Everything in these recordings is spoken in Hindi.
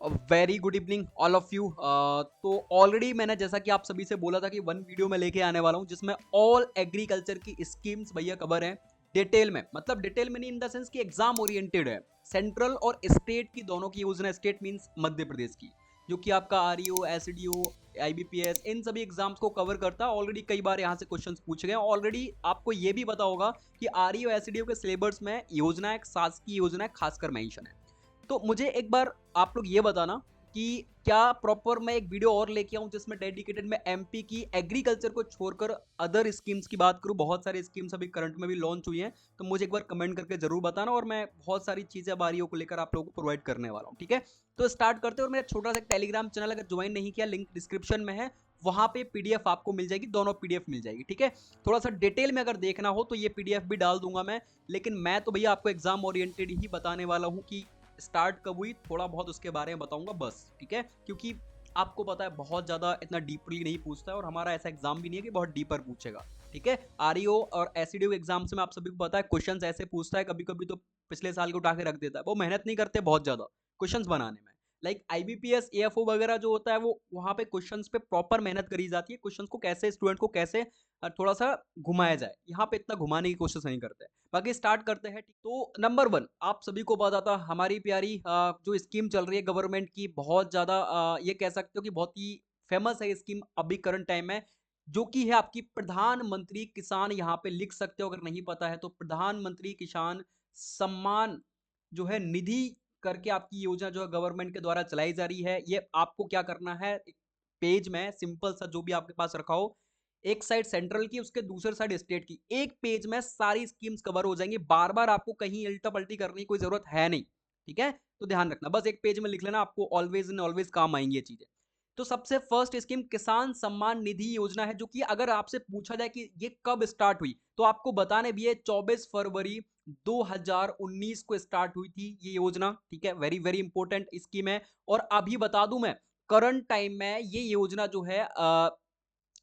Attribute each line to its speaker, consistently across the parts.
Speaker 1: Very good evening all of you. तो ऑलरेडी मैंने जैसा कि आप सभी से बोला था कि वन वीडियो में लेके आने वाला हूं जिसमें ऑल एग्रीकल्चर की स्कीम्स भैया कवर हैं डिटेल में। मतलब डिटेल में नहीं इन द सेंस कि एग्जाम ओरिएंटेड है। सेंट्रल और स्टेट की दोनों की योजना, स्टेट मींस मध्य प्रदेश की, जो कि आपका आरईओ, एसडीओ, आईबीपीएस इन सभी एग्जाम्स को कवर करता है। ऑलरेडी कई बार यहाँ से क्वेश्चंस पूछे गए। ऑलरेडी आपको ये भी पता होगा कि आरईओ एसडीओ के सिलेबस में योजना एक शासकीय योजना खासकर मेंशन है। तो मुझे एक बार आप लोग ये बताना कि क्या प्रॉपर मैं एक वीडियो और लेके आऊं जिसमें डेडिकेटेड मैं एमपी की एग्रीकल्चर को छोड़कर अदर स्कीम्स की बात करूं। बहुत सारी स्कीम्स अभी करंट में भी लॉन्च हुई हैं, तो मुझे एक बार कमेंट करके जरूर बताना और मैं बहुत सारी चीजें बारियों को लेकर आप लोगों को प्रोवाइड करने वाला हूं। ठीक है, तो स्टार्ट करते हैं। और मेरा छोटा सा टेलीग्राम चैनल अगर ज्वाइन नहीं किया, लिंक डिस्क्रिप्शन में है, वहां पे पीडीएफ आपको मिल जाएगी, दोनों पीडीएफ मिल जाएगी। ठीक है, थोड़ा सा डिटेल में अगर देखना हो तो ये पीडीएफ भी डाल दूंगा मैं, लेकिन मैं तो भैया आपको एग्जाम ओरिएंटेड ही बताने वाला हूँ कि स्टार्ट कब हुई, थोड़ा बहुत उसके बारे में बताऊंगा बस। ठीक है, क्योंकि आपको पता है बहुत ज्यादा इतना डीपली नहीं पूछता है और हमारा ऐसा एग्जाम भी नहीं है कि बहुत डीपर पूछेगा। ठीक है, आरईओ और एसईडीओ एग्जाम्स में आप सभी को पता है क्वेश्चंस ऐसे पूछता है, कभी कभी तो पिछले साल को उठा के रख देता है। वो मेहनत नहीं करते बहुत ज्यादा क्वेश्चंस बनाने में। लाइक आईबीपीएस, एएफओ वगैरह जो होता है वो वहां पे क्वेश्चंस पे प्रॉपर मेहनत करी जाती है। क्वेश्चंस को कैसे स्टूडेंट को कैसे थोड़ा सा घुमाया जाए, यहाँ पे इतना घुमाने की कोशिश नहीं करते। बाकी स्टार्ट करते हैं। तो नंबर वन, आप सभी को पता था हमारी प्यारी जो स्कीम चल रही है गवर्नमेंट की, बहुत ज्यादा ये कह सकते हो कि बहुत ही फेमस है स्कीम अभी करंट टाइम में, जो कि है आपकी प्रधानमंत्री किसान। यहाँ पे लिख सकते हो अगर नहीं पता है तो, प्रधानमंत्री किसान सम्मान जो है निधि करके आपकी योजना जो है गवर्नमेंट के द्वारा चलाई जा रही है। ये आपको क्या करना है, पेज में सिंपल सा जो भी आपके पास रखा हो, एक साइड सेंट्रल की, उसके दूसरे साइड स्टेट की, एक पेज में सारी स्कीम्स कवर हो जाएंगी। बार बार आपको कहीं उल्टा पलटी करने की कोई जरूरत है नहीं। ठीक है, तो ध्यान रखना, बस एक पेज में लिख लेना, आपको ऑलवेज इन ऑलवेज काम आएंगी ये चीजें। तो सबसे फर्स्ट स्कीम किसान सम्मान निधि योजना है, जो कि अगर आपसे पूछा जाए कि ये कब स्टार्ट हुई तो आपको बताने भी है 24 फरवरी 2019 को स्टार्ट हुई थी ये योजना। ठीक है, वेरी वेरी इंपॉर्टेंट स्कीम है। और अभी बता दूं मैं, करंट टाइम में ये योजना जो है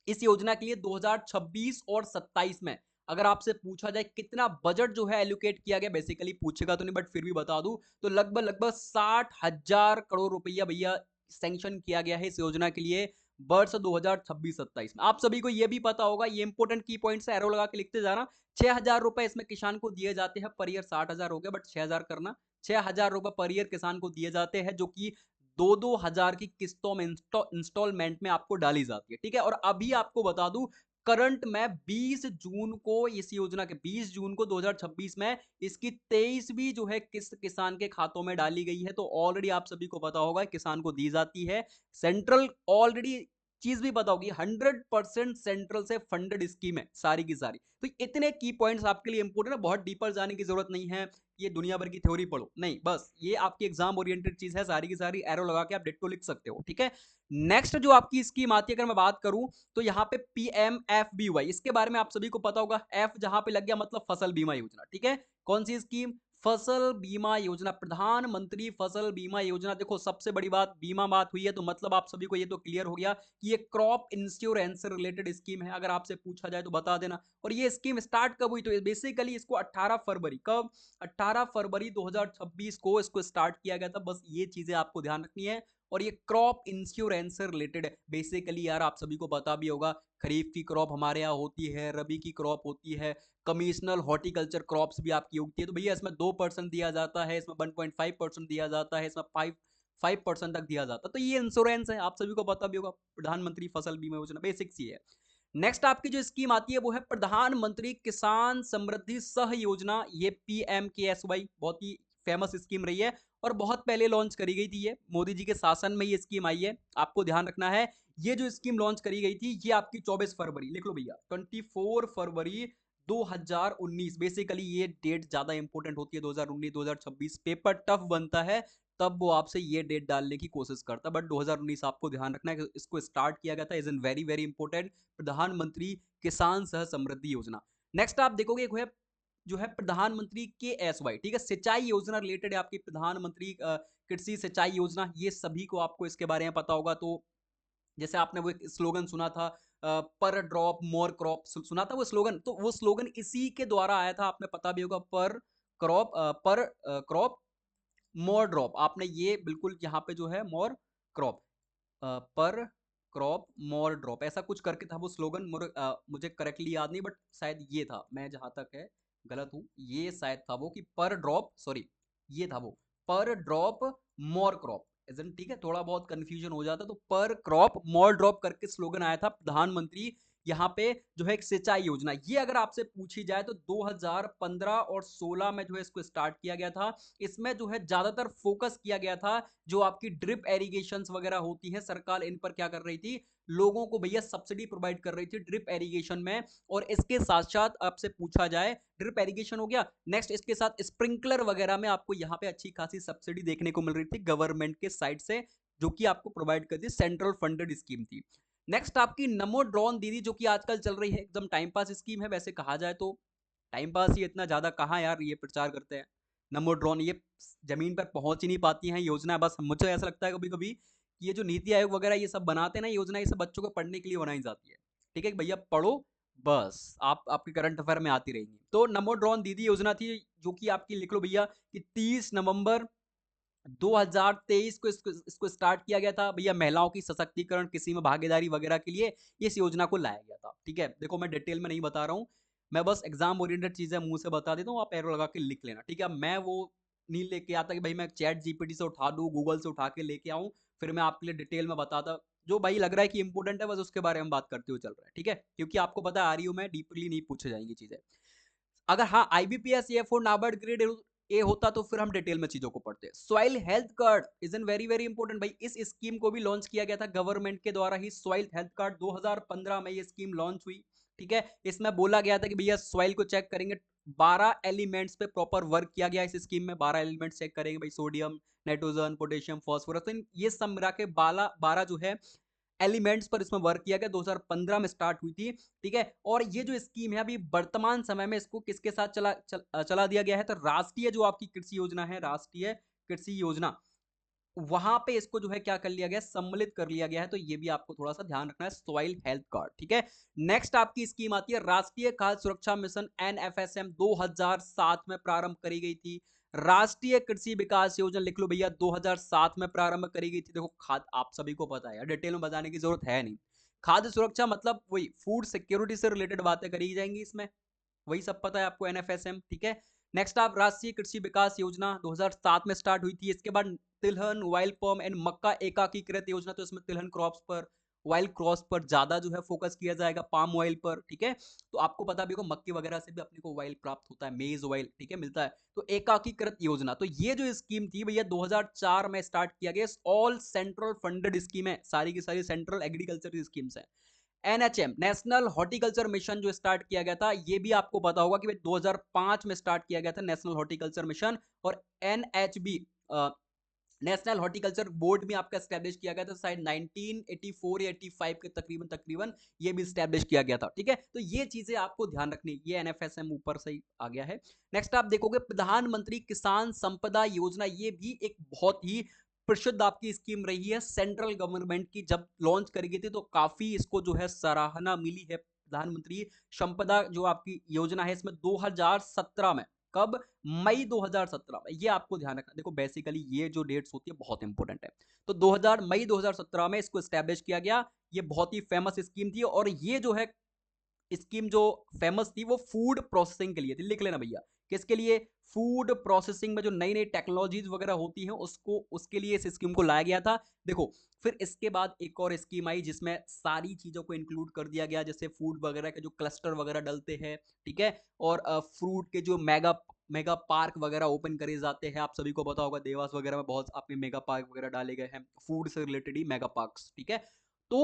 Speaker 1: इस योजना के लिए 2026 और 27 में अगर आपसे पूछा जाए कितना बजट जो है एलोकेट किया गया, बेसिकली पूछेगा तो नहीं बट फिर भी बता दूं, तो लगभग लगभग 60,000 करोड़ रुपया भैया सैंक्शन किया गया है इस योजना के लिए वर्ष 2026-27 में। आप सभी को यह भी पता होगा, ये इंपोर्टेंट की पॉइंट से एरो लगा के लिखते जाना। 6,000 रुपए इसमें किसान को दिए जाते हैं पर ईयर। 60,000 हो गया बट 6,000 करना। 6,000 रुपए पर ईयर किसान को दिए जाते हैं, जो कि 2-2 हजार की किस्तों में इंस्टॉलमेंट में आपको डाली जाती है। ठीक है, और अभी आपको बता दूं करंट में 20 जून को, इस योजना के 20 जून को 2026 में इसकी 23वीं जो है किस्त किसान के खातों में डाली गई है। तो ऑलरेडी आप सभी को पता होगा किसान को दी जाती है। सेंट्रल ऑलरेडी चीज भी पता होगी, 100% सेंट्रल से फंडेड स्कीम है सारी की सारी। तो इतने की पॉइंट्स आपके लिए इंपोर्टेंट है, बहुत डीपर जाने की जरूरत नहीं है, ये दुनिया भर की थ्योरी पढ़ो नहीं, बस ये आपकी एग्जाम ओरिएंटेड चीज है, सारी की सारी एरो लगा के आप डिट्टो लिख सकते हो। ठीक है, नेक्स्ट जो आपकी स्कीम आती है अगर मैं बात करूं तो यहाँ पे पीएमएफबीवाई, इसके बारे में आप सभी को पता होगा। एफ जहां पे लग गया मतलब फसल बीमा योजना। ठीक है, कौन सी स्कीम, फसल बीमा योजना, प्रधानमंत्री फसल बीमा योजना। देखो सबसे बड़ी बात, बीमा बात हुई है तो मतलब आप सभी को ये तो क्लियर हो गया कि ये क्रॉप इंश्योरेंस से रिलेटेड स्कीम है। अगर आपसे पूछा जाए तो बता देना। और ये स्कीम स्टार्ट कब हुई, तो बेसिकली इसको 18 फरवरी, कब, 18 फरवरी 2026 को इसको स्टार्ट किया गया था। बस ये चीजें आपको ध्यान रखनी है। और ये क्रॉप इंश्योरेंस से रिलेटेड है बेसिकली। यार आप सभी को पता भी होगा, खरीफ की क्रॉप हमारे यहाँ होती है, रबी की क्रॉप होती है, कमिश्नल हॉर्टिकल्चर क्रॉप्स भी आपकी उगती है। तो भैया इसमें 2% दिया जाता है, इसमें 1.5% दिया जाता है, इसमें 5% तक दिया जाता है। तो ये इंश्योरेंस है, आप सभी को पता भी होगा, प्रधानमंत्री फसल बीमा योजना, बेसिक सी है। नेक्स्ट आपकी जो स्कीम आती है वो है प्रधानमंत्री किसान समृद्धि सह योजना। ये पीएमकेएसवाई बहुत ही फेमस स्कीम रही है और बहुत पहले लॉन्च करी गई थी। ये मोदी जी के शासन में ये स्कीम आई है, आपको ध्यान रखना है। ये जो स्कीम लॉन्च करी गई थी ये आपकी 24 फरवरी, लिख लो भैया, 24 फरवरी 2019। बेसिकली ये डेट ज्यादा इंपॉर्टेंट होती है, 2019 2026 पेपर टफ बनता है तब वो आपसे ये डेट डालने की कोशिश करता है, बट 2019 आपको ध्यान रखना है कि इसको स्टार्ट किया गया था। Is in very very important, प्रधानमंत्री किसान सह समृद्धि योजना। नेक्स्ट आप देखोगे एक है जो है प्रधानमंत्री के एस वाई, ठीक है, सिंचाई योजना रिलेटेड है आपकी, प्रधानमंत्री कृषि सिंचाई योजना। ये सभी को आपको इसके बारे में पता होगा। तो जैसे आपने वो एक स्लोगन सुना था, पर ड्रॉप मोर क्रॉप, सुना था वो स्लोगन, तो वो स्लोगन इसी के द्वारा आया था, आपने पता भी होगा, पर क्रॉप, पर क्रॉप मोर ड्रॉप, आपने ये बिल्कुल यहाँ पे जो है मोर क्रॉप, पर क्रॉप मोर ड्रॉप, ऐसा कुछ करके था वो स्लोगन। मुझे करेक्टली याद नहीं, बट शायद ये था, मैं जहां तक है गलत हूँ, ये शायद था वो कि पर ड्रॉप, सॉरी ये था वो, पर ड्रॉप मोर क्रॉप, ठीक है, थोड़ा बहुत कंफ्यूजन हो जाता, तो पर क्रॉप मोर ड्रॉप करके स्लोगन आया था प्रधानमंत्री यहाँ पे जो है एक सिंचाई योजना। ये अगर आपसे पूछी जाए तो 2015 और 16 में जो है इसको स्टार्ट किया गया था। इसमें जो है ज्यादातर फोकस किया गया था जो आपकी ड्रिप एरीगेशन वगैरह होती है, सरकार इन पर क्या कर रही थी, लोगों को भैया सब्सिडी प्रोवाइड कर रही थी ड्रिप एरीगेशन में। और इसके साथ साथ आपसे पूछा जाए, ड्रिप एरीगेशन हो गया, नेक्स्ट इसके साथ स्प्रिंकलर वगैरह में आपको यहाँ पे अच्छी खासी सब्सिडी देखने को मिल रही थी गवर्नमेंट के साइड से, जो कि आपको प्रोवाइड करती सेंट्रल फंडेड स्कीम थी। नेक्स्ट आपकी नमो ड्रोन दीदी, जो कि आजकल चल रही है, एकदम टाइम पास स्कीम है, वैसे कहा जाए तो टाइम पास ही, इतना ज्यादा कहाँ यार ये प्रचार करते हैं नमो ड्रोन, ये जमीन पर पहुंच ही नहीं पाती हैं योजना। बस मुझे ऐसा लगता है कभी कभी कि ये जो नीति आयोग वगैरह ये सब बनाते हैं ना योजना, ये सब बच्चों को पढ़ने के लिए बनाई जाती है, ठीक है भैया पढ़ो, बस आप आपके करंट अफेयर में आती रहेंगी। तो नमो ड्रोन दीदी योजना थी, जो कि आपकी लिख लो भैया कि 30 नवंबर 2023 को इसको स्टार्ट किया गया था भैया, महिलाओं की सशक्तिकरण, किसी में भागीदारी वगैरह के लिए इस योजना को लाया गया था। ठीक है, देखो मैं डिटेल में नहीं बता रहा हूँ, मैं बस एग्जाम ओरिएंटेड चीजें मुंह से बता देता हूँ, आप एरो लगा के लिख लेना, ठीक है। मैं वो नहीं लेके आता कि भाई मैं चैट जीपीटी से उठा दूँ, गूगल से उठा के लेके आऊँ, फिर मैं आपके लिए डिटेल में बताता, जो भाई लग रहा है कि इंपोर्टेंट है बस उसके बारे में बात करते हुए चल रहा है, ठीक है, क्योंकि आपको पता है आरयू में डीपली नहीं पूछे जाएंगी चीजें। अगर हाँ आईबीपीएस ये फॉर नाबार्ड ग्रेड ए होता तो फिर हम डिटेल में चीजों को पढ़ते हैं। Soil health card is an very very important भाई, इस स्कीम को भी लॉन्च किया गया था गवर्नमेंट के द्वारा ही, सॉइल हेल्थ कार्ड 2015 में ये स्कीम लॉन्च हुई, ठीक है। इसमें बोला गया था कि भैया सॉइल को चेक करेंगे, 12 एलिमेंट्स पे प्रॉपर वर्क किया गया इस स्कीम में, 12 एलिमेंट्स चेक करेंगे भाई, सोडियम, नाइट्रोजन, पोटेशियम, फास्फोरस, तो ये सब मिला के 12 जो है एलिमेंट्स पर इसमें वर्क किया गया, 2015 में स्टार्ट हुई थी, ठीक है। और ये जो स्कीम है अभी वर्तमान समय में इसको किसके साथ चला दिया गया है, तो राष्ट्रीय जो आपकी कृषि योजना है, राष्ट्रीय कृषि योजना, वहां पे इसको जो है क्या कर लिया गया, सम्मिलित कर लिया गया है, तो ये भी आपको थोड़ा सा ध्यान रखना है, सॉइल हेल्थ कार्ड, ठीक है। नेक्स्ट आपकी स्कीम आती है राष्ट्रीय खाद्य सुरक्षा मिशन, एनएफएसएम, 2007 में प्रारंभ करी गई थी। राष्ट्रीय कृषि विकास योजना लिख लो भैया, 2007 में प्रारंभ करी गई थी। देखो खाद आप सभी को पता है, डिटेल में बताने की जरूरत है नहीं, खाद्य सुरक्षा मतलब वही फूड सिक्योरिटी से रिलेटेड बातें करी जाएंगी इसमें, वही सब पता है आपको, एनएफएसएम, ठीक है। नेक्स्ट आप राष्ट्रीय कृषि विकास योजना 2007 में स्टार्ट हुई थी। इसके बाद तिलहन, वाइल्ड पॉम एंड मक्का एकीकृत योजना, तो इसमें तिलहन क्रॉप्स पर, वाइल्ड क्रॉप्स पर ज्यादा जो है फोकस किया जाएगा, पाम ऑयल पर, ठीक है। तो आपको पता भी होगा मक्के वगैरह से भी अपने को ऑयल प्राप्त होता है, मेज ऑयल, ठीक है, मिलता है। तो एकीकृत योजना, तो ये जो स्कीम थी भैया 2004 में स्टार्ट किया गया, ऑल सेंट्रल फंडेड स्कीम है, सारी की सारी सेंट्रल एग्रीकल्चर स्कीम्स है। एनएचएम, नेशनल हॉर्टिकल्चर मिशन जो स्टार्ट किया गया था, ये भी आपको पता होगा कि 2005 में स्टार्ट किया गया था नेशनल हॉर्टिकल्चर मिशन। और एनएचबी, नेशनल हॉर्टिकल्चर बोर्ड भी आपका स्टैब्लिश किया गया था शायद 1984 या 85 के तकरीबन तकरीबन, ये भी स्टैब्लिश किया गया था, ठीक है। तो ये चीजें आपको ध्यान रखनी, ये एनएफएसएम ऊपर से ही आ गया है। नेक्स्ट आप देखोगे प्रधानमंत्री किसान संपदा योजना, ये भी एक बहुत ही प्रसिद्ध आपकी स्कीम रही है सेंट्रल गवर्नमेंट की, जब लॉन्च करी गई थी तो काफी इसको जो है सराहना मिली है। प्रधानमंत्री संपदा जो आपकी योजना है, इसमें 2017 में, कब, मई 2017 में, ये आपको ध्यान रखना, देखो बेसिकली ये जो डेट्स होती है बहुत इंपॉर्टेंट है। तो 2000 मई 2017 में इसको स्टैब्लिश किया गया, ये बहुत ही फेमस स्कीम थी। और ये जो है स्कीम जो फेमस थी वो फूड प्रोसेसिंग के लिए थी, लिख लेना भैया, किसके लिए, फूड प्रोसेसिंग में जो नई नई टेक्नोलॉजीज वगैरह होती हैं उसको, उसके लिए इस स्कीम को लाया गया था। देखो फिर इसके बाद एक और स्कीम आई जिसमें सारी चीजों को इंक्लूड कर दिया गया, जैसे फूड वगैरह के जो क्लस्टर वगैरह डलते हैं, ठीक है। और फ्रूट के जो मेगा मेगा पार्क वगैरह ओपन करे जाते हैं, आप सभी को पता होगा देवास वगैरह में बहुत आपने मेगा पार्क वगैरह डाले गए हैं, फूड से रिलेटेड ही मेगा पार्क्स, ठीक है। तो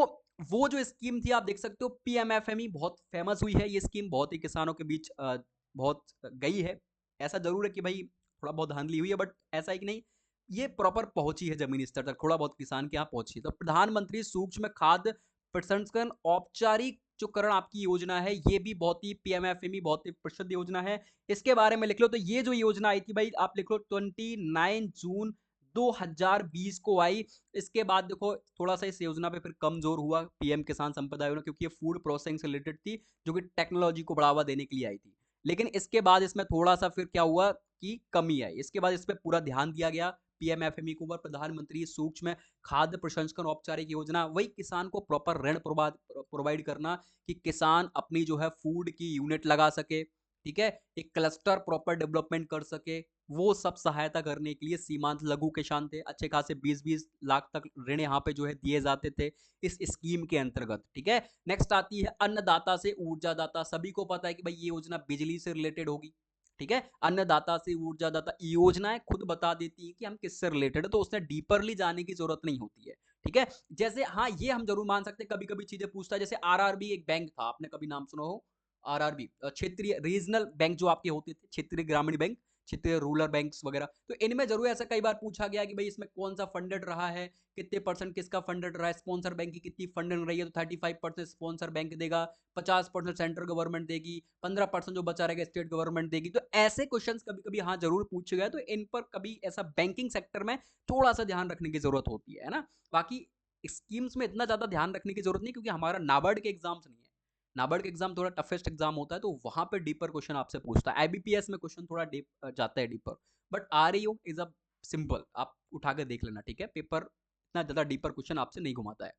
Speaker 1: वो जो स्कीम थी आप देख सकते हो, पीएमएफएमई बहुत फेमस हुई है ये स्कीम, बहुत ही किसानों के बीच बहुत गई है। ऐसा जरूर है कि भाई थोड़ा बहुत धांधली हुई है, बट ऐसा है कि नहीं, ये प्रॉपर पहुंची है जमीनी स्तर तक, थोड़ा बहुत किसान के यहाँ पहुंची है। तो प्रधानमंत्री सूक्ष्म खाद्य प्रसंस्करण औपचारिक जो करण आपकी योजना है, ये भी बहुत ही पीएमएफएमई बहुत ही प्रसिद्ध योजना है, इसके बारे में लिख लो। तो ये जो योजना आई थी भाई आप लिख लो 29 जून 2020 को आई। इसके बाद देखो थोड़ा सा इस योजना पे फिर कम जोर हुआ पीएम किसान संपदा योजना, क्योंकि ये फूड प्रोसेसिंग से रिलेटेड थी, जो कि टेक्नोलॉजी को बढ़ावा देने के लिए आई थी। लेकिन इसके बाद इसमें थोड़ा सा फिर क्या हुआ कि कमी आई। इसके बाद इस पे पूरा ध्यान दिया गया पीएमएफएमई के ऊपर, प्रधानमंत्री सूक्ष्म खाद्य प्रसंस्करण औपचारिक योजना, वही किसान को प्रॉपर ऋण प्रोवाइड करना कि किसान अपनी जो है फूड की यूनिट लगा सके, ठीक है, एक क्लस्टर प्रॉपर डेवलपमेंट कर सके, वो सब सहायता करने के लिए सीमांत लघु किसान थे, अच्छे खासे 20-20 लाख तक ऋण यहाँ पे जो है दिए जाते थे इस स्कीम के अंतर्गत, ठीक है। नेक्स्ट आती है अन्नदाता से ऊर्जादाता। सभी को पता है कि भाई ये योजना बिजली से रिलेटेड होगी, ठीक है। अन्नदाता से ऊर्जादाता योजनाएं खुद बता देती है कि हम किससे रिलेटेड है, तो उसने डीपरली जाने की जरूरत नहीं होती है, ठीक है। जैसे हाँ, ये हम जरूर मान सकते हैं, कभी कभी चीजें पूछता है, जैसे आरआरबी एक बैंक था, आपने कभी नाम सुना हो आरआरबी, क्षेत्रीय रीजनल बैंक जो आपके होते थे, क्षेत्रीय ग्रामीण बैंक, क्षेत्रीय रूरल बैंक्स वगैरह, तो इनमें जरूर ऐसा कई बार पूछा गया कि भाई इसमें कौन सा फंडेड रहा है, कितने परसेंट किसका फंडेड रहा है, स्पॉन्सर बैंक की कितनी फंडिंग रही है, तो 35% स्पॉन्सर बैंक देगा, 50% सेंट्रल गवर्नमेंट देगी, 15% जो बचा रहेगा स्टेट गवर्नमेंट देगी। तो ऐसे क्वेश्चन कभी कभी हाँ जरूर पूछे गए, तो इन पर कभी ऐसा बैंकिंग सेक्टर में थोड़ा सा ध्यान रखने की जरूरत होती है ना। बाकी स्कीम्स में इतना ज्यादा ध्यान रखने की जरूरत नहीं, क्योंकि हमारा नाबार्ड के एग्जाम्स नहीं है, नाबार्ड का एग्जाम थोड़ा टफेस्ट एग्जाम होता है, तो वहां पे डीपर क्वेश्चन आपसे पूछता है। आईबीपीएस में क्वेश्चन थोड़ा डीप जाता है deeper, but REO is a simple, आप उठा के देख लेना, ठीक है, पेपर इतना ज्यादा डीपर क्वेश्चन आपसे नहीं घुमाता है।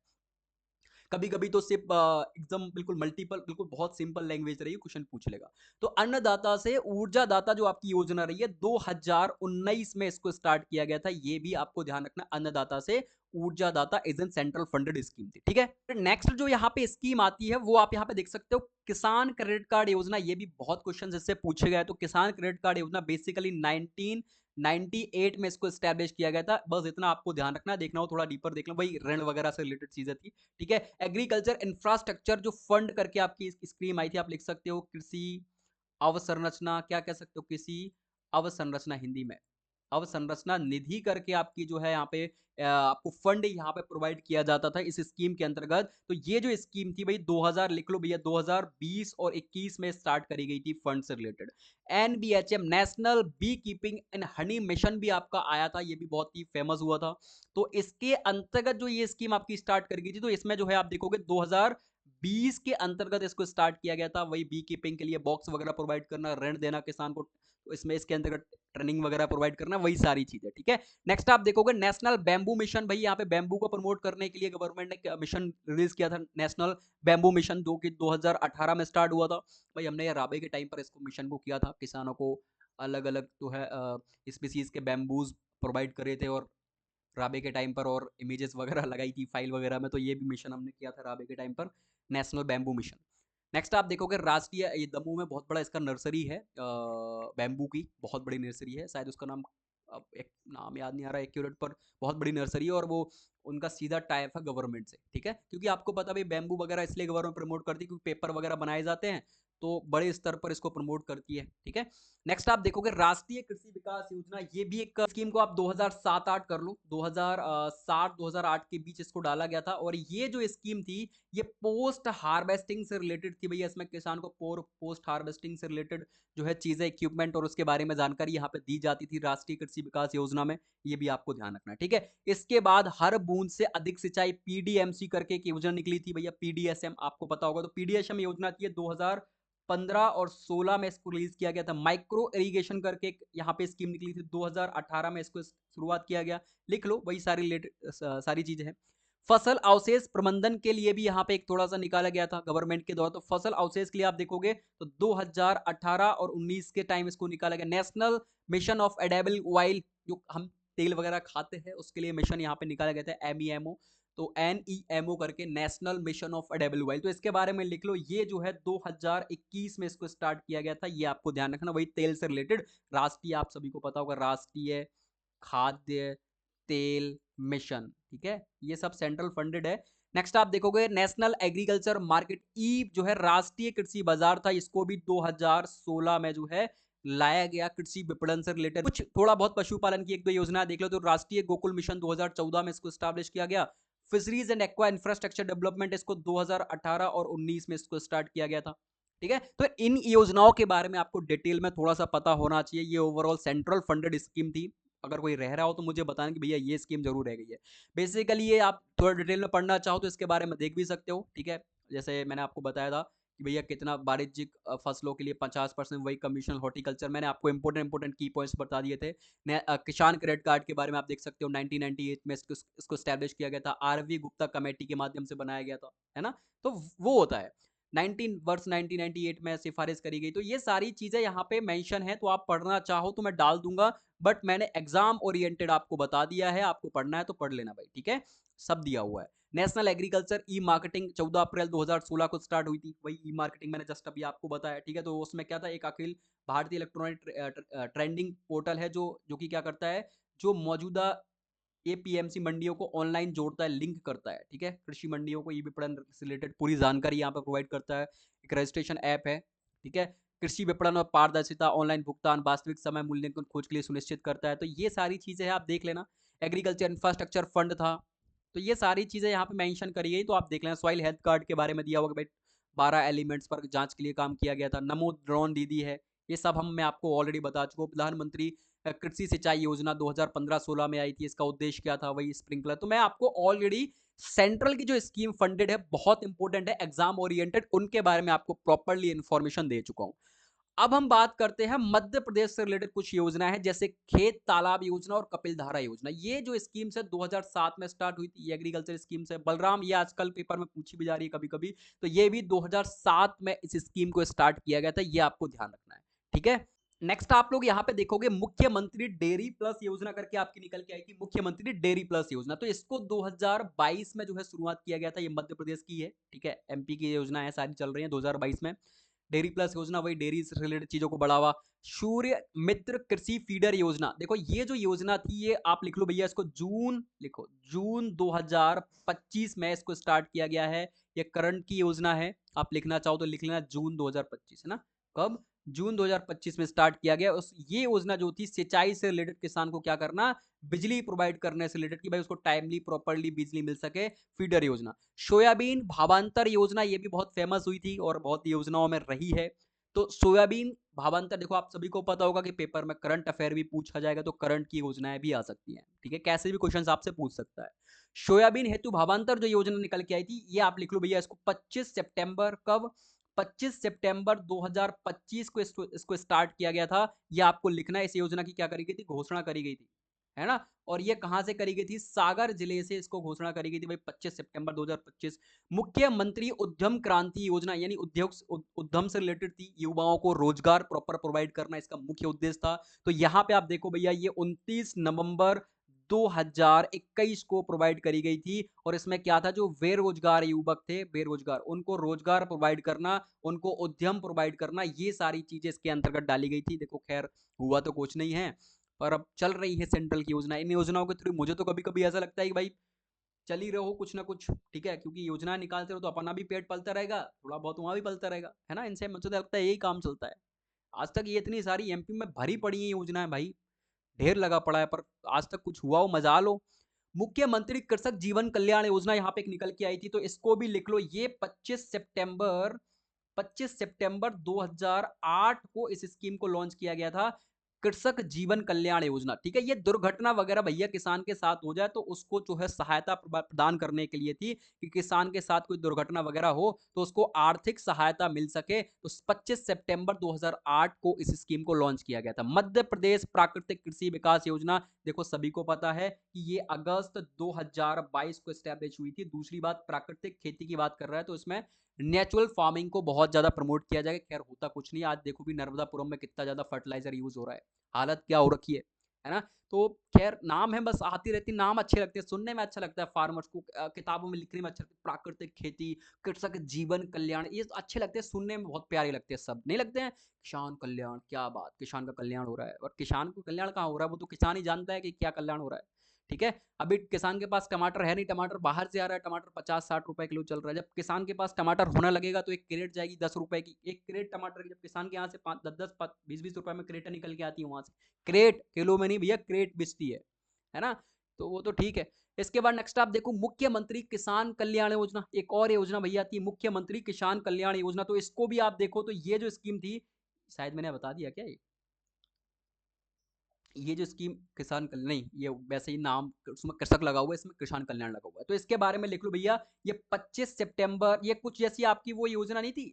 Speaker 1: कभी कभी तो सिर्फ एकदम बिल्कुल मल्टीपल, बिल्कुल बहुत सिंपल लैंग्वेज रही है, क्वेश्चन पूछ लेगा। तो अन्नदाता से ऊर्जादाता जो आपकी योजना रही है 2019 में इसको स्टार्ट किया गया था, ये भी आपको ध्यान रखना, अन्नदाता से ऊर्जादाता is an central funded scheme थी, ठीक है। नेक्स्ट जो यहाँ पे स्कीम आती है वो आप यहाँ पे देख सकते हो, किसान क्रेडिट कार्ड योजना। ये भी बहुत क्वेश्चन इससे पूछे गए। तो किसान क्रेडिट कार्ड योजना बेसिकली 1998 में इसको स्टैब्लिश किया गया था, बस इतना आपको ध्यान रखना, देखना हो थोड़ा डीपर देख लो, भाई ऋण वगैरह से रिलेटेड चीजें थी, ठीक है। एग्रीकल्चर इंफ्रास्ट्रक्चर जो फंड करके आपकी स्कीम आई थी, आप लिख सकते हो कृषि अवसंरचना, क्या कह सकते हो, कृषि अवसंरचना हिंदी में, अवसंरचना निधि करके आपकी जो है यहाँ पे आपको फंड यहाँ पे प्रोवाइड किया जाता था इस स्कीम के अंतर्गत। तो ये जो स्कीम थी भाई 2000 लिख लो भैया, 2020 और 21 में स्टार्ट करी गई थी फंड से related. NBHM national bee keeping and honey mission भी आपका आया था, ये भी बहुत ही फेमस हुआ था। तो इसके अंतर्गत जो ये स्कीम आपकी स्टार्ट कर गई थी, तो इसमें जो है आप देखोगे 2020 के अंतर्गत इसको स्टार्ट किया गया था, वही बी कीपिंग के लिए बॉक्स वगैरह प्रोवाइड करना, ऋण देना किसान को, तो इसमें इसके अंतर्गत ट्रेनिंग वगैरह प्रोवाइड करना, वही सारी चीजें, ठीक है। नेक्स्ट आप देखोगे नेशनल बैम्बू मिशन, भाई यहाँ पे बैम्बू को प्रमोट करने के लिए गवर्नमेंट ने मिशन रिलीज किया था, नेशनल बैम्बू मिशन, जो कि 2018 में स्टार्ट हुआ था। भाई हमने राबे के टाइम पर इसको मिशन को किया था, किसानों को अलग अलग जो है स्पीसीज के बैम्बूज प्रोवाइड करे थे, और राबे के टाइम पर, और इमेजेस वगैरह लगाई थी फाइल वगैरह में, तो ये भी मिशन हमने किया था राबे के टाइम पर, नेशनल बैम्बू मिशन। नेक्स्ट आप देखोगे राष्ट्रीय, ये दमोह में बहुत बड़ा इसका नर्सरी है, बैम्बू की बहुत बड़ी नर्सरी है, शायद उसका नाम अब एक नाम याद नहीं आ रहा एक्यूरेट, पर बहुत बड़ी नर्सरी है, और वो उनका सीधा टाइप है गवर्नमेंट से, ठीक है। क्योंकि आपको पता भाई बैम्बू वगैरह इसलिए गवर्नमेंट प्रमोट करती है क्योंकि पेपर वगैरह बनाए जाते हैं, तो बड़े स्तर पर इसको प्रमोट करती है, ठीक है। नेक्स्ट आप देखोगे राष्ट्रीय कृषि विकास योजना, ये भी एक स्कीम को आप 2007-8 कर लो, 2007-2008 के बीच इसको डाला गया था। और ये जो स्कीम थी ये पोस्ट हार्वेस्टिंग से रिलेटेड थी भैया, इसमें किसान को पोस्ट हार्वेस्टिंग से रिलेटेड जो है चीजें, इक्विपमेंट और उसके बारे में जानकारी यहाँ पे दी जाती थी राष्ट्रीय कृषि विकास योजना में, ये भी आपको ध्यान रखना है, ठीक है। इसके बाद हर बूंद से अधिक सिंचाई पीडीएमसी करके एक योजना निकली थी भैया, पीडीएसएम आपको पता होगा, तो पीडीएसएम योजना थी 2015 और 16 में इसको रिलीज किया गया था। माइक्रो इरिगेशन करके यहाँ पे स्कीम निकली थी, 2018 में इसको शुरुआत किया गया, लिख लो वही सारी रिलेटेड सारी चीजें हैं। फसल अवशेष प्रबंधन के लिए भी यहाँ पे एक थोड़ा सा निकाला गया था गवर्नमेंट के द्वारा, तो फसल अवशेष के लिए आप देखोगे तो 2018 और 19 के टाइम इसको निकाला गया। National mission of edible oil, जो हम तेल वगैरह खाते हैं उसके लिए मिशन यहाँ पे निकाला गया था, एमईएमओ, तो एनईएमओ करके national mission of edible oil, तो इसके बारे में लिख लो, ये जो है 2021 में इसको स्टार्ट किया गया था, ये आपको ध्यान रखना, वही तेल से रिलेटेड राष्ट्रीय, आप सभी को पता होगा राष्ट्रीय खाद्य तेल मिशन, ठीक है, ये सब सेंट्रल फंडेड है। नेक्स्ट आप देखोगे नेशनल एग्रीकल्चर मार्केट, ई जो है राष्ट्रीय कृषि बाजार था, इसको भी 2016 में जो है लाया गया, कृषि विपणन से रिलेटेड कुछ थोड़ा बहुत पशुपालन की एक दो योजना देख लो, तो राष्ट्रीय गोकुल मिशन 2014 में इसको स्टैब्लिश किया गया। Fisheries and aqua infrastructure development, इसको 2018 और 19 में इसको स्टार्ट किया गया था, ठीक है। तो इन योजनाओं के बारे में आपको डिटेल में थोड़ा सा पता होना चाहिए, ये ओवरऑल सेंट्रल फंडेड स्कीम थी। अगर कोई रह रहा हो तो मुझे बताना कि भैया ये स्कीम जरूर रह गई है। बेसिकली ये आप थोड़ा डिटेल में पढ़ना चाहो तो इसके बारे में देख भी सकते हो, ठीक है। जैसे मैंने आपको बताया था कि भैया कितना वाणिज्यिक फसलों के लिए 50% वही कमीशन, हॉर्टिकल्चर, मैंने आपको इंपॉर्टेंट की पॉइंट्स बता दिए थे। किसान क्रेडिट कार्ड के बारे में आप देख सकते हो 1998 में इसको स्टैब्लिश किया गया था, आरवी गुप्ता कमेटी के माध्यम से बनाया गया था, है ना। तो वो होता है 1998 में सिफारिश करी गई। तो ये सारी चीजें यहाँ पे मेंशन है, तो आप पढ़ना चाहो तो मैं डाल दूंगा, बट मैंने एग्जाम ओरिएंटेड आपको बता दिया है, आपको पढ़ना है तो पढ़ लेना भाई, ठीक है, सब दिया हुआ है। नेशनल एग्रीकल्चर ई मार्केटिंग 14 अप्रैल 2016 को स्टार्ट हुई थी, वही ई मार्केटिंग मैंने जस्ट अभी आपको बताया, ठीक है। तो उसमें क्या था, एक Akhil Bharatiya electronic trending portal है जो कि क्या करता है, जो मौजूदा एपीएमसी मंडियों को ऑनलाइन जोड़ता है, लिंक करता है, ठीक है। कृषि मंडियों को ई विपणन से रिलेटेड पूरी जानकारी यहाँ पर प्रोवाइड करता है। एक रजिस्ट्रेशन ऐप है, ठीक है। कृषि विपणन और पारदर्शिता, ऑनलाइन भुगतान, वास्तविक समय मूल्यांकन खोज के लिए सुनिश्चित करता है। तो ये सारी चीजें हैं, आप देख लेना। एग्रीकल्चर इंफ्रास्ट्रक्चर फंड था, तो ये सारी चीजें यहाँ पे मेंशन करी गई, तो आप देख लेना। सॉइल हेल्थ कार्ड के बारे में दिया होगा भाई, 12 एलिमेंट्स पर जांच के लिए काम किया गया था। नमो ड्रोन दीदी है, ये सब मैं आपको ऑलरेडी बता चुका हूँ। प्रधानमंत्री कृषि सिंचाई योजना 2015-16 में आई थी, इसका उद्देश्य क्या था, वही स्प्रिंकलर। तो मैं आपको ऑलरेडी सेंट्रल की जो स्कीम फंडेड है, बहुत इंपॉर्टेंट है, एग्जाम ओरिएंटेड, उनके बारे में आपको प्रॉपर्ली इंफॉर्मेशन दे चुका हूं। अब हम बात करते हैं मध्य प्रदेश से रिलेटेड कुछ योजना है, जैसे खेत तालाब योजना और कपिल धारा योजना। ये जो स्कीम है 2007 में स्टार्ट हुई थी, ये एग्रीकल्चर स्कीम है। बलराम, ये आजकल पेपर में पूछी भी जा रही है कभी कभी, तो ये भी 2007 में इस स्कीम को स्टार्ट किया गया था, ये आपको ध्यान रखना है, ठीक है। नेक्स्ट आप लोग यहाँ पे देखोगे मुख्यमंत्री डेयरी प्लस योजना करके आपकी निकल के आई थी, मुख्यमंत्री डेयरी प्लस योजना। तो इसको 2022 में जो है शुरुआत किया गया था, ये मध्य प्रदेश की है, ठीक है। एमपी की योजना है, सारी चल रही है 2022 में। डेयरी प्लस योजना, वही डेयरी से रिलेटेड चीजों को बढ़ावा। सूर्य मित्र कृषि फीडर योजना, देखो ये जो योजना थी, ये आप लिख लो भैया, इसको जून लिखो, जून 2025 में इसको स्टार्ट किया गया है। ये करंट की योजना है, आप लिखना चाहो तो लिख लेना, जून 2025 है ना। कब? जून 2025 में स्टार्ट किया गया। उस ये योजना जो थी, सिंचाई से रिलेटेड किसान को क्या करना, बिजली प्रोवाइड करने से रिलेटेड, कि भाई उसको टाइमली प्रॉपर्ली बिजली मिल सके, फीडर योजना। सोयाबीन भावांतर योजना, ये भी बहुत फेमस हुई थी और बहुत योजनाओं में रही है। तो सोयाबीन भावांतर, देखो आप सभी को पता होगा कि पेपर में करंट अफेयर भी पूछा जाएगा, तो करंट की योजनाएं भी आ सकती हैं, ठीक है, कैसे भी क्वेश्चन आपसे पूछ सकता है। सोयाबीन हेतु भावांतर जो योजना निकल के आई थी, ये आप लिख लो भैया इसको, 25 सितंबर, कब? 25 सितंबर 2025 को इसको स्टार्ट किया गया था। ये आपको लिखना है। इस योजना की क्या करी गई थी, घोषणा करी गई थी, है ना। और ये कहां से करी गई थी, सागर जिले से इसको घोषणा करी गई थी भाई, 25 सितंबर 2025। मुख्यमंत्री उद्यम क्रांति योजना, यानी उद्यम से रिलेटेड थी, युवाओं को रोजगार प्रॉपर प्रोवाइड करना इसका मुख्य उद्देश्य था। तो यहां पे आप देखो भैया, ये 29 नवंबर 2021 को प्रोवाइड करी गई थी। और इसमें क्या था, जो बेरोजगार युवक थे, बेरोजगार, उनको रोजगार प्रोवाइड करना, उनको उद्यम प्रोवाइड करना, ये सारी चीजें इसके अंतर्गत डाली गई थी। देखो खैर हुआ तो कुछ नहीं है, पर अब चल रही है सेंट्रल की योजना। इन योजनाओं के थ्रू मुझे तो कभी कभी ऐसा लगता है कि भाई चल ही रहो कुछ ना कुछ, ठीक है, क्योंकि योजना निकालते रहो तो अपना भी पेट पलता रहेगा, थोड़ा बहुत वहां भी पलता रहेगा, है ना। इनसे मुझे तो लगता है यही काम चलता है। आज तक ये इतनी सारी एमपी में भरी पड़ी है योजनाएं भाई, ढेर लगा पड़ा है, पर आज तक कुछ हुआ हो मजा लो। मुख्यमंत्री कृषक जीवन कल्याण योजना यहाँ पे एक निकल के आई थी, तो इसको भी लिख लो। ये 25 सितंबर 2008 को इस स्कीम को लॉन्च किया गया था, कृषक जीवन कल्याण योजना, ठीक है। ये दुर्घटना वगैरह भैया किसान के साथ हो जाए तो उसको जो है सहायता प्रदान करने के लिए थी, कि किसान के साथ कोई दुर्घटना वगैरह हो तो उसको आर्थिक सहायता मिल सके। तो 25 सितंबर 2008 को इस स्कीम को लॉन्च किया गया था। मध्य प्रदेश प्राकृतिक कृषि विकास योजना, देखो सभी को पता है कि ये अगस्त 2022 को स्टैब्लिश हुई थी। दूसरी बात, प्राकृतिक खेती की बात कर रहा है तो इसमें नेचुरल फार्मिंग को बहुत ज्यादा प्रमोट किया जाएगा। खैर होता कुछ नहीं, आज देखो भी नर्मदापुरम में कितना ज्यादा फर्टिलाइजर यूज हो रहा है, हालत क्या हो रखी है ना। तो खैर नाम है, बस आती रहती, नाम अच्छे लगते हैं, सुनने में अच्छा लगता है, फार्मर्स को किताबों में लिखने में अच्छा लगता है, प्राकृतिक खेती, कृषक जीवन कल्याण, ये अच्छे लगते हैं, सुनने में बहुत प्यारे लगते हैं, सब नहीं लगते हैं। किसान कल्याण, क्या बात, किसान का कल्याण हो रहा है, और किसान को कल्याण कहाँ हो रहा है, वो तो किसान ही जानता है कि क्या कल्याण हो रहा है, ठीक है। अभी किसान के पास टमाटर है नहीं, टमाटर बाहर से आ रहा है, टमाटर 50-60 रुपए किलो चल रहा है। जब किसान के पास टमाटर होने लगेगा तो एक क्रेट जाएगी 10 रुपए की, एक क्रेट टमाटर की, जब किसान के यहाँ से 5-10-10 20-20 रुपए में क्रेट निकल के आती है वहां से, क्रेट किलो में नहीं भैया, क्रेट बिचती है ना। तो वो तो ठीक है। इसके बाद नेक्स्ट आप देखो, मुख्यमंत्री किसान कल्याण योजना, एक और योजना भैया आती है, मुख्यमंत्री किसान कल्याण योजना। तो इसको भी आप देखो, तो ये जो स्कीम थी, शायद मैंने बता दिया क्या ये, ये जो स्कीम किसान कल्याण नहीं, ये वैसे ही नाम उसमें कृषक लगा हुआ है, इसमें किसान कल्याण लगा हुआ है, तो इसके बारे में लिख लो भैया। ये 25 सितंबर, ये कुछ जैसी आपकी वो योजना नहीं थी,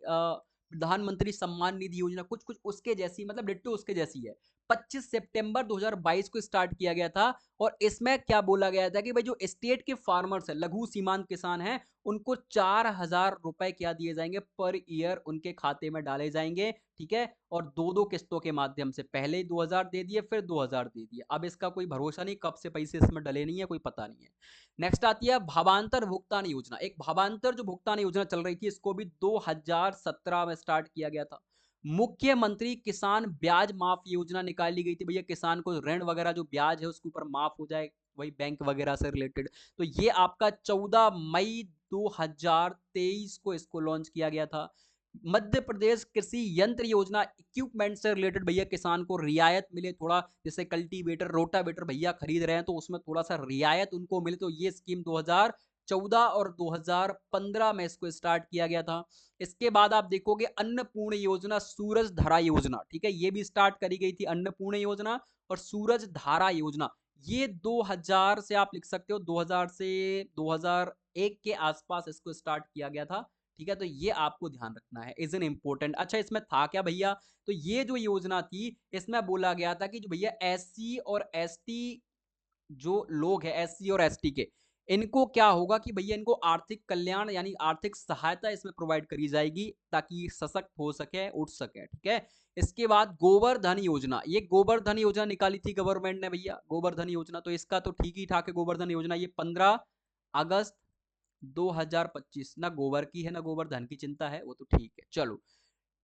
Speaker 1: प्रधानमंत्री सम्मान निधि योजना, कुछ कुछ उसके जैसी, मतलब डिट्टो उसके जैसी है। 25 सितंबर 2022 को स्टार्ट किया गया था। और इसमें क्या बोला गया था कि भाई जो स्टेट के फार्मर्स है, लघु सीमांत किसान हैं, उनको 4,000 रुपए क्या दिए जाएंगे पर ईयर, उनके खाते में डाले जाएंगे। ठीक है, और दो दो किस्तों के माध्यम से, पहले 2,000 दे दिए, फिर 2,000 दे दिए। अब इसका कोई भरोसा नहीं, कब से पैसे इसमें डले नहीं है, कोई पता नहीं है। नेक्स्ट आती है भावांतर भुगतान योजना। एक भावांतर जो भुगतान योजना चल रही थी, इसको भी 2017 में स्टार्ट किया गया था। मुख्यमंत्री किसान ब्याज माफ योजना निकाली गई थी भैया, किसान को ऋण वगैरह जो ब्याज है उसके ऊपर माफ हो जाए, वही बैंक वगैरह से रिलेटेड। तो ये आपका 14 मई 2023 को इसको लॉन्च किया गया था। मध्य प्रदेश कृषि यंत्र योजना, इक्विपमेंट से रिलेटेड भैया किसान को रियायत मिले थोड़ा, जैसे कल्टीवेटर, रोटावेटर भैया खरीद रहे हैं तो उसमें थोड़ा सा रियायत उनको मिले, तो ये स्कीम 2014 और 2015 में इसको स्टार्ट किया गया था। इसके बाद आप देखोगे अन्नपूर्ण योजना, सूरज धारा योजना, ठीक है, ये भी स्टार्ट करी गई थी अन्नपूर्ण योजना और सूरज धारा योजना। ये 2000 से आप लिख सकते हो, 2000 से 2001 के आसपास इसको स्टार्ट किया गया था। ठीक है, तो ये आपको ध्यान रखना है, इज एन इंपॉर्टेंट। अच्छा, इसमें था क्या भैया, तो ये जो योजना थी, इसमें बोला गया था कि जो भैया एससी और एसटी जो लोग हैं, एससी और एसटी के, इनको क्या होगा कि भैया इनको आर्थिक कल्याण यानी आर्थिक सहायता इसमें प्रोवाइड करी जाएगी, ताकि सशक्त हो सके, उठ सके। ठीक है, इसके बाद गोवर्धन योजना, ये गोवर्धन योजना निकाली थी गवर्नमेंट ने भैया, गोवर्धन योजना, तो इसका तो ठीक ही ठाक है गोवर्धन योजना। ये 15 अगस्त 2025, ना गोबर की है ना गोवर्धन की चिंता है, वो तो ठीक है। चलो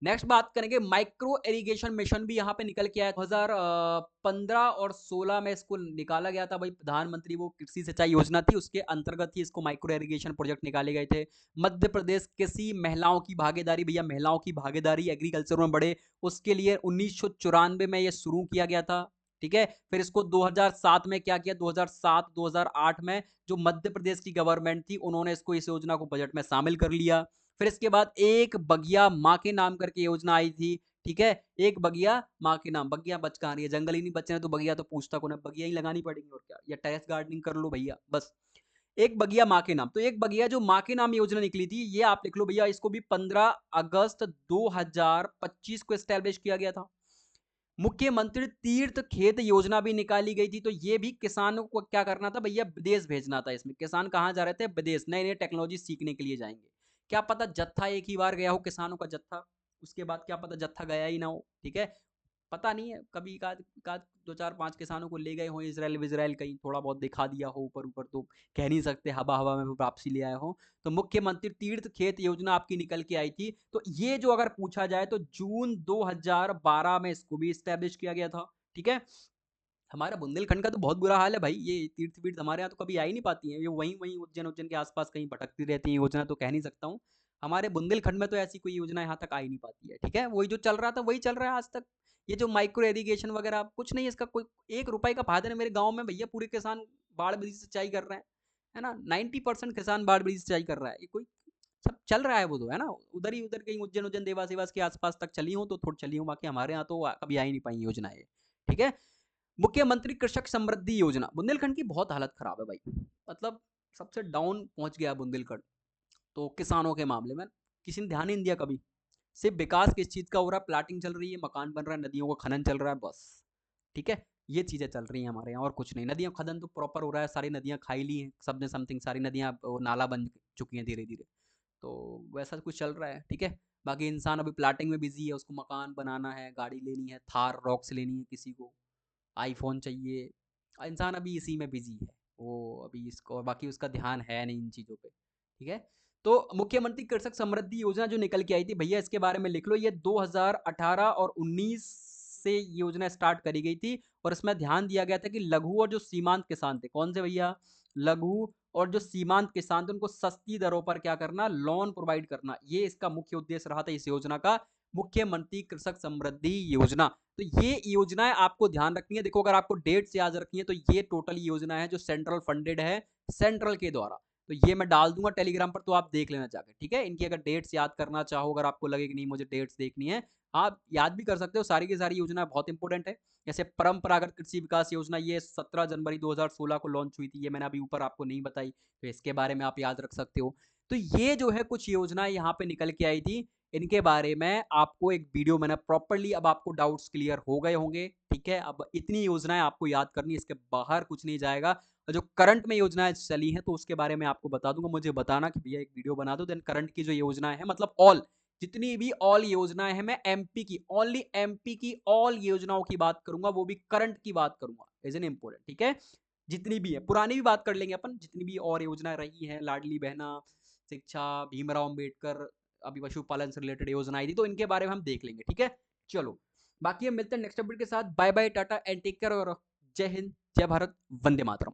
Speaker 1: नेक्स्ट बात करेंगे, माइक्रो इरिगेशन मिशन भी यहाँ पे निकल के आया 2015 और 16 में इसको निकाला गया था भाई, प्रधानमंत्री वो कृषि सिंचाई योजना थी, उसके अंतर्गत ही इसको माइक्रो इरिगेशन प्रोजेक्ट निकाले गए थे। मध्य प्रदेश कृषि महिलाओं की भागीदारी, भैया महिलाओं की भागीदारी एग्रीकल्चर में बढ़े, उसके लिए 1994 में ये शुरू किया गया था। ठीक है, फिर इसको 2007 में क्या किया, 2007-2008 में जो मध्य प्रदेश की गवर्नमेंट थी, उन्होंने इसको, इस योजना को बजट में शामिल कर लिया। फिर इसके बाद एक बगिया माँ के नाम करके योजना आई थी। ठीक है, एक बगिया माँ के नाम, बगिया बच कहाँ रही है, जंगल ही नहीं बच रहे तो बगिया तो पूछता कौन है, बगिया ही लगानी पड़ेगी और क्या, या टेरेस गार्डनिंग कर लो भैया बस। एक बगिया माँ के नाम, तो एक बगिया जो माँ के नाम योजना निकली थी, ये आप लिख लो भैया, इसको भी 15 अगस्त 2025 को स्टैब्लिश किया गया था। मुख्यमंत्री तीर्थ खेत योजना भी निकाली गई थी, तो ये भी किसानों को क्या करना था भैया, विदेश भेजना था। इसमें किसान कहाँ जा रहे थे, विदेश, नए नए टेक्नोलॉजी सीखने के लिए जाएंगे। क्या पता जत्था एक ही बार गया हो किसानों का जत्था, उसके बाद क्या पता जत्था गया ही ना हो। ठीक है, पता नहीं है, कभी का दो चार पांच किसानों को ले गए हो इसराइल विजराइल, कहीं थोड़ा बहुत दिखा दिया हो ऊपर ऊपर, तो कह नहीं सकते, हवा हवा में वापसी ले आए हो। तो मुख्यमंत्री तीर्थ खेत योजना आपकी निकल के आई थी, तो ये जो अगर पूछा जाए तो जून 2012 में इसको भी स्टैब्लिश किया गया था। ठीक है, हमारा बुंदेलखंड का तो बहुत बुरा हाल है भाई, ये तीर्थ पीठ हमारे यहाँ तो कभी आ ही नहीं पाती है, ये वहीं वहीं उज्जैन उज्जैन के आसपास कहीं भटकती रहती है योजना, तो कह नहीं सकता हूँ। हमारे बुंदेलखंड में तो ऐसी कोई योजना यहाँ तक आ ही नहीं पाती है। ठीक है, वही जो चल रहा था वही चल रहा है आज तक। ये जो माइक्रो इरिगेशन वगैरह कुछ नहीं, इसका कोई 1 रुपए का फायदा नहीं। मेरे गाँव में भैया पूरे किसान बाढ़ विधि से सिंचाई कर रहे हैं, है ना, 90% किसान बाढ़ विधि से सिंचाई कर रहा है, ये कोई सब चल रहा है वो तो, है ना, उधर ही उधर कहीं उज्जैन उज्जैन देवास देवास के आसपास तक चली हूँ तो थोड़ी चली हूँ, बाकी हमारे यहाँ तो कभी आ ही नहीं पाई योजना है। ठीक है, मुख्यमंत्री कृषक समृद्धि योजना, बुंदेलखंड की बहुत हालत खराब है भाई, मतलब सबसे डाउन पहुंच गया बुंदेलखंड तो किसानों के मामले में, किसी ने ध्यान ही नहीं दिया कभी। सिर्फ विकास किस चीज का हो रहा है, प्लाटिंग चल रही है, मकान बन रहा है, नदियों का खनन चल रहा है, बस। ठीक है, ये चीजें चल रही हैं हमारे यहाँ और कुछ नहीं। नदियां खनन तो प्रॉपर हो रहा है, सारी नदियां खाई ली हैं सबने, समथिंग सारी नदियां नाला बन चुकी हैं धीरे धीरे, तो वैसा कुछ चल रहा है। ठीक है, बाकी इंसान अभी प्लाटिंग में बिजी है, उसको मकान बनाना है, गाड़ी लेनी है, थार रॉक्स लेनी है, किसी को आईफोन चाहिए, इंसान अभी इसी में बिजी है वो, अभी इसको, और बाकी उसका ध्यान है नहीं इन चीज़ों पे। ठीक है, तो मुख्यमंत्री कृषक समृद्धि योजना जो निकल के आई थी भैया, इसके बारे में लिख लो, ये 2018 और 19 से योजना स्टार्ट करी गई थी, और इसमें ध्यान दिया गया था कि लघु और जो सीमांत किसान थे, कौन से भैया, लघु और जो सीमांत किसान थे, उनको सस्ती दरों पर क्या करना, लोन प्रोवाइड करना, ये इसका मुख्य उद्देश्य रहा था इस योजना का, मुख्यमंत्री कृषक समृद्धि योजना। तो ये योजनाएं आपको ध्यान रखनी है, देखो अगर आपको डेट्स याद रखनी है तो ये टोटल योजना है जो सेंट्रल फंडेड है, सेंट्रल के द्वारा, तो ये मैं डाल दूंगा टेलीग्राम पर, तो आप देख लेना जाकर। ठीक है, इनकी अगर डेट्स याद करना चाहो, अगर आपको लगे कि नहीं मुझे डेट्स देखनी है, आप याद भी कर सकते हो, सारी की सारी योजना बहुत इंपॉर्टेंट है। जैसे परंपरागत कृषि विकास योजना, ये 17 जनवरी 2016 को लॉन्च हुई थी, ये मैंने अभी ऊपर आपको नहीं बताई, तो इसके बारे में आप याद रख सकते हो। तो ये जो है कुछ योजनाएं यहाँ पे निकल के आई थी, इनके बारे में आपको एक वीडियो मैंने प्रॉपर्ली, अब आपको डाउट्स क्लियर हो गए होंगे, ठीक है। अब इतनी योजनाएं आपको याद करनी, इसके बाहर कुछ नहीं जाएगा। और जो करंट में योजनाएं चली हैं तो उसके बारे में आपको बता दूंगा, मुझे बताना कि भैया एक वीडियो बना दो। देन करंट की जो योजनाएं हैं, मतलब ऑल, जितनी भी ऑल योजनाएं हैं, मैं एमपी की, ओनली एमपी की ऑल योजनाओं की बात करूंगा, वो भी करंट की बात करूंगा, इज एन इंपॉर्टेंट, ठीक है। जितनी भी है, पुरानी भी बात कर लेंगे अपन, जितनी भी और योजनाएं रही हैं, लाडली बहना, शिक्षा, भीमराव अंबेडकर, अभी पशुपालन से रिलेटेड योजना आई थी, तो इनके बारे में हम देख लेंगे, ठीक है। चलो, बाकी हम मिलते हैं नेक्स्ट अपडेट के साथ। Bye bye, tata and take care, और जय हिंद, जय भारत, वंदे मातरम।